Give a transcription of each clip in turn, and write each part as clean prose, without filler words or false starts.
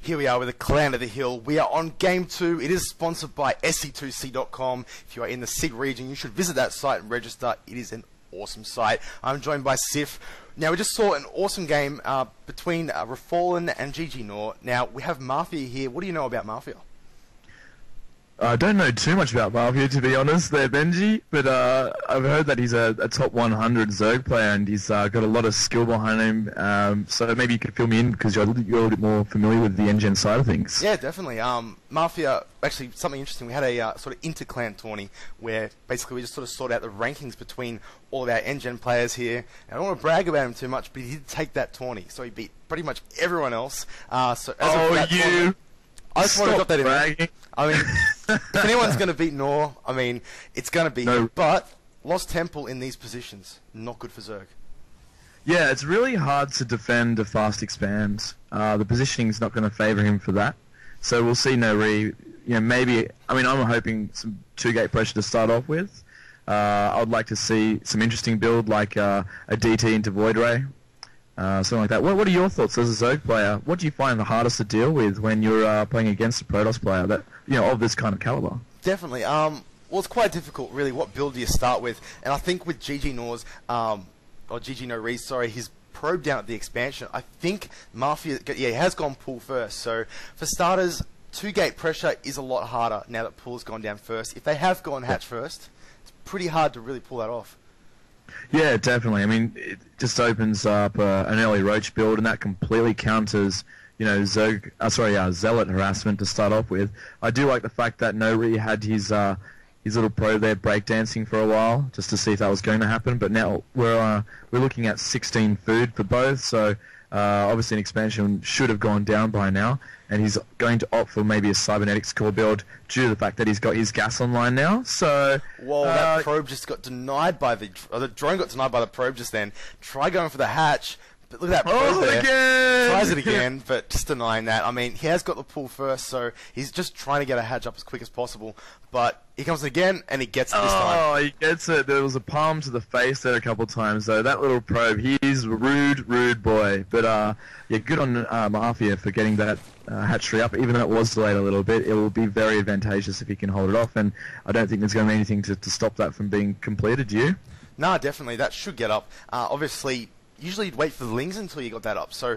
Here we are with the Clan of the Hill. We are on Game 2. It is sponsored by sc2sea.com. If you are in the SIG region, you should visit that site and register. It is an awesome site. I'm joined by Sif. Now, we just saw an awesome game between Refallen and GGnoRE. Now, we have Mafia here. What do you know about Mafia? I don't know too much about Mafia, to be honest, there, Benji, but I've heard that he's a top 100 Zerg player and he's got a lot of skill behind him, so maybe you could fill me in because you're a little bit more familiar with the nGen side of things. Yeah, definitely. Mafia, actually, something interesting, we had a sort of inter-clan tourney where basically we just sort of sorted out the rankings between all of our nGen players here. And I don't want to brag about him too much, but he did take that tourney, so he beat pretty much everyone else. So as I just want to drop that in there. I mean, if anyone's going to beat NOR, I mean, it's going to be him. But Lost Temple in these positions, not good for Zerg. Yeah, it's really hard to defend a fast expand. The positioning's not going to favour him for that. So we'll see NGenMafia. You know, maybe. I mean, I'm hoping some 2-gate pressure to start off with. I would like to see some interesting build like a DT into Void Ray. Something like that. What are your thoughts as a Zerg player? What do you find the hardest to deal with when you're playing against a Protoss player that of this kind of caliber? Definitely. Well, it's quite difficult, really. What build do you start with? And I think with GGnoRE's, or GGnoRE, sorry, his probe down at the expansion, I think Mafia, he has gone pool first. So for starters, 2-gate pressure is a lot harder now that pool's gone down first. If they have gone hatch first, it's pretty hard to really pull that off. Yeah, definitely. I mean, it just opens up an early roach build, and that completely counters, Zealot harassment to start off with. I do like the fact that NGenMafia had his little pro there breakdancing for a while, just to see if that was going to happen. But now we're looking at 16 food for both, so obviously an expansion should have gone down by now, and he's going to opt for maybe a cybernetics core build due to the fact that he's got his gas online now. So whoa, that probe just got denied by the drone got denied by the probe just then. Try going for the hatch, but look at that probe there. Again! Tries it again, but just denying that. I mean, he has got the pull first, so he's just trying to get a hatch up as quick as possible. But he comes again, and he gets it this time. Oh, he gets it. There was a palm to the face there a couple of times, though. That little probe, he's rude boy. But, yeah, good on Mafia for getting that hatchery up. Even though it was delayed a little bit, it will be very advantageous if he can hold it off. And I don't think there's going to be anything to stop that from being completed, do you? No, definitely. That should get up. Obviously, usually you'd wait for the lings until you got that up. So,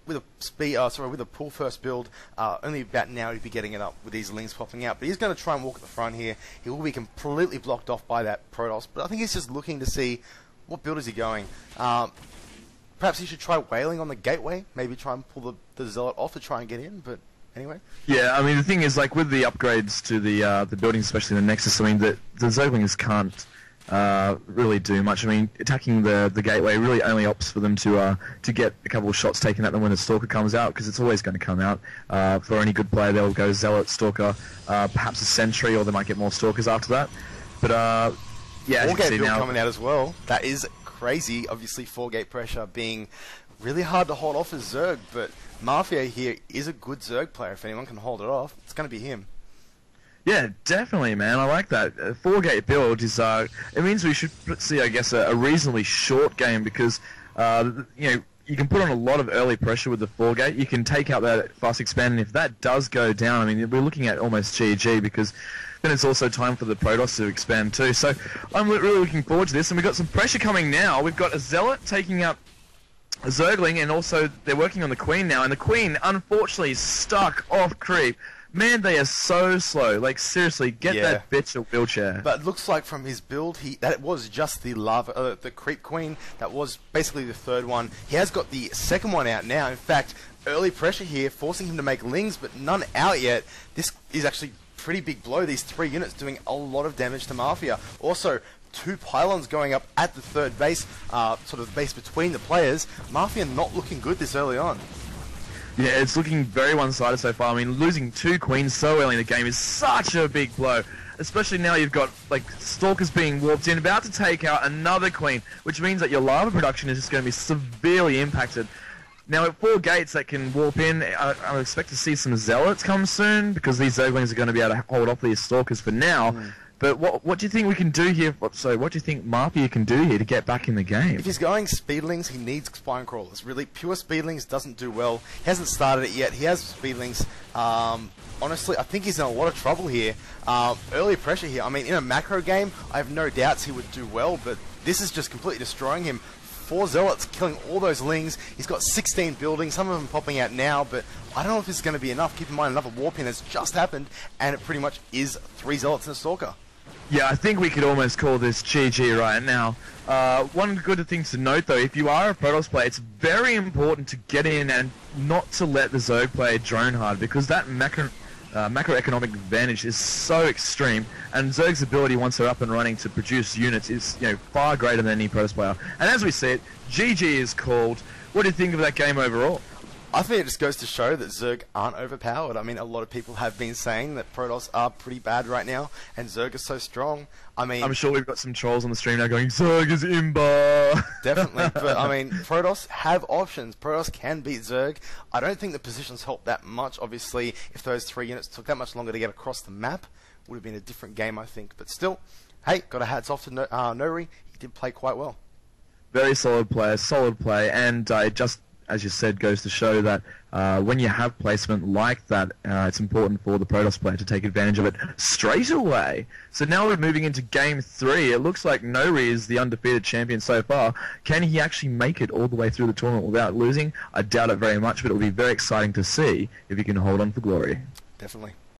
with a pull first build, only about now he'd be getting it up with these lings popping out. But he's going to try and walk at the front here. He will be completely blocked off by that Protoss. But I think he's just looking to see what build is he going. Perhaps he should try whaling on the gateway. Maybe try and pull the Zealot off to try and get in. But anyway. Yeah, I mean the thing is, like with the upgrades to the buildings, especially the Nexus, I mean the Zerglings can't really do much. I mean, attacking the gateway really only opts for them to get a couple of shots taken at them when the Stalker comes out, because it's always going to come out. For any good player, they'll go Zealot, Stalker, perhaps a Sentry, or they might get more Stalkers after that. But yeah, 4-gate build coming out as well. That is crazy. Obviously, 4-gate pressure being really hard to hold off as Zerg, but Mafia here is a good Zerg player. If anyone can hold it off, it's going to be him. Yeah, definitely, man. I like that. 4-gate build is, it means we should see, I guess, a reasonably short game because, you can put on a lot of early pressure with the 4-gate. You can take out that fast expand, and if that does go down, I mean, we're looking at almost GG because then it's also time for the Protoss to expand too. So I'm really looking forward to this, and we've got some pressure coming now. We've got a Zealot taking out a Zergling, and also they're working on the Queen now, and the Queen, unfortunately, is stuck off creep. Man, they are so slow. Like, seriously, get that bitch a wheelchair. But it looks like from his build, that was just the lava, the Creep Queen. That was basically the third one. He has got the second one out now. In fact, early pressure here, forcing him to make lings, but none out yet. This is actually pretty big blow. These 3 units doing a lot of damage to Mafia. Also, 2 pylons going up at the third base, sort of base between the players. Mafia not looking good this early on. Yeah, it's looking very one-sided so far. I mean, losing 2 queens so early in the game is such a big blow. Especially now you've got, like, Stalkers being warped in, about to take out another queen, which means that your lava production is just going to be severely impacted. Now, at 4 gates that can warp in, I would expect to see some Zealots come soon, because these Zerglings are going to be able to hold off these Stalkers for now. But what do you think we can do here? What do you think Mafia can do here to get back in the game? If he's going speedlings, he needs spine crawlers. Really, pure speedlings doesn't do well. He hasn't started it yet. He has speedlings. Honestly, I think he's in a lot of trouble here. Early pressure here. I mean, in a macro game, I have no doubts he would do well, but this is just completely destroying him. 4 Zealots killing all those lings. He's got 16 buildings, some of them popping out now, but I don't know if this is going to be enough. Keep in mind, another Warpin has just happened, and it pretty much is 3 Zealots and a Stalker. Yeah, I think we could almost call this GG right now. One good thing to note, though, if you are a Protoss player, it's very important to get in and not to let the Zerg player drone hard, because that macroeconomic advantage is so extreme, and Zerg's ability once they're up and running to produce units is far greater than any Protoss player. And as we said, GG is called. What do you think of that game overall? I think it just goes to show that Zerg aren't overpowered. I mean, a lot of people have been saying that Protoss are pretty bad right now, and Zerg is so strong. I mean, I'm sure we've got some trolls on the stream now going, Zerg is imba. Definitely, but I mean, Protoss have options. Protoss can beat Zerg. I don't think the positions help that much. Obviously, if those 3 units took that much longer to get across the map, it would have been a different game, I think. But still, hey, got a hats off to GGnoRE. He did play quite well. Very solid player, solid play, and it just, as you said, goes to show that when you have placement like that, it's important for the Protoss player to take advantage of it straight away. So now we're moving into Game 3. It looks like GGnoRE is the undefeated champion so far. Can he actually make it all the way through the tournament without losing? I doubt it very much, but it'll be very exciting to see if he can hold on for glory. Definitely.